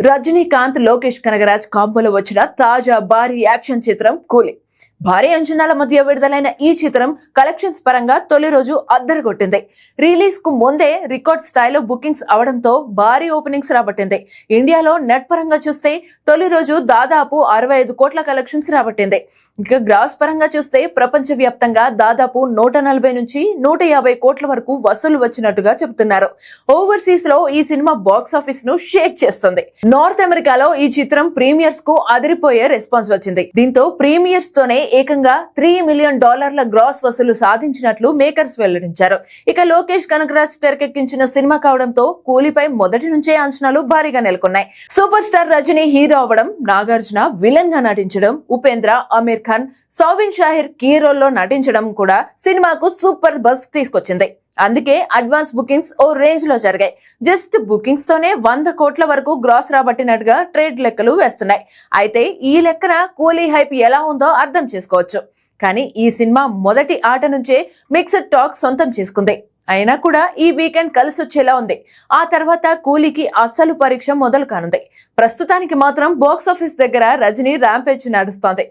రజనీకాంత్, లోకేష్ కనగరాజ్ కాంబోలో వచ్చిన తాజా భారీ యాక్షన్ చిత్రం కూలీ. భారీ అంచనాల మధ్య విడుదలైన ఈ చిత్రం కలెక్షన్స్ పరంగా తొలి రోజు అద్దరగొట్టింది. రిలీజ్ కు ముందే రికార్డ్ స్థాయిలో బుకింగ్స్ అవడంతో భారీ ఓపెనింగ్స్ రాబట్టింది. ఇండియాలో నెట్ పరంగా చూస్తే తొలి రోజు దాదాపు 65 కోట్ల కలెక్షన్స్ రాబట్టింది. ఇక గ్రాస్ పరంగా చూస్తే ప్రపంచ వ్యాప్తంగా దాదాపు 140 నుంచి 150 కోట్ల వరకు వసూలు వచ్చినట్టుగా చెబుతున్నారు. ఓవర్సీస్ లో ఈ సినిమా బాక్స్ ఆఫీస్ ను షేక్ చేస్తుంది. నార్త్ అమెరికాలో ఈ చిత్రం ప్రీమియర్స్ కు అదిరిపోయే రెస్పాన్స్ వచ్చింది. దీంతో ప్రీమియర్స్ తోనే ఏకంగా $3 మిలియన్ గ్రాస్ వసూలు సాధించినట్లు మేకర్స్ వెల్లడించారు. ఇక లోకేష్ కనగరాజ్ తెరకెక్కించిన సినిమా కావడంతో కూలీపై మొదటి నుంచే అంచనాలు భారీగా నెలకొన్నాయి. సూపర్ స్టార్ రజనీ హీరో అవడం, నాగార్జున విలన్ గా నటించడం, ఉపేంద్ర, ఆమీర్ ఖాన్, సౌబిన్ షాహిర్ కీ రోల్లో నటించడం కూడా సినిమాకు సూపర్ బజ్ తీసుకొచ్చింది. అందుకే అడ్వాన్స్ బుకింగ్స్ ఓ రేంజ్ లో జరిగాయి. జస్ట్ బుకింగ్స్ తోనే 100 కోట్ల వరకు గ్రాస్ రాబట్టినట్టుగా ట్రేడ్ లెక్కలు వేస్తున్నాయి. అయితే ఈ లెక్కన కూలీ హైప్ ఎలా ఉందో అర్థం చేసుకోవచ్చు. కానీ ఈ సినిమా మొదటి ఆట నుంచే మిక్స్డ్ టాక్ సొంతం చేసుకుంది. అయినా కూడా ఈ వీకెండ్ కలిసొచ్చేలా ఉంది. ఆ తర్వాత కూలీకి అస్సలు పరీక్ష మొదలు కానుంది. ప్రస్తుతానికి మాత్రం బాక్స్ ఆఫీస్ దగ్గర రజనీ ర్యాంపేజ్ నడుస్తోంది.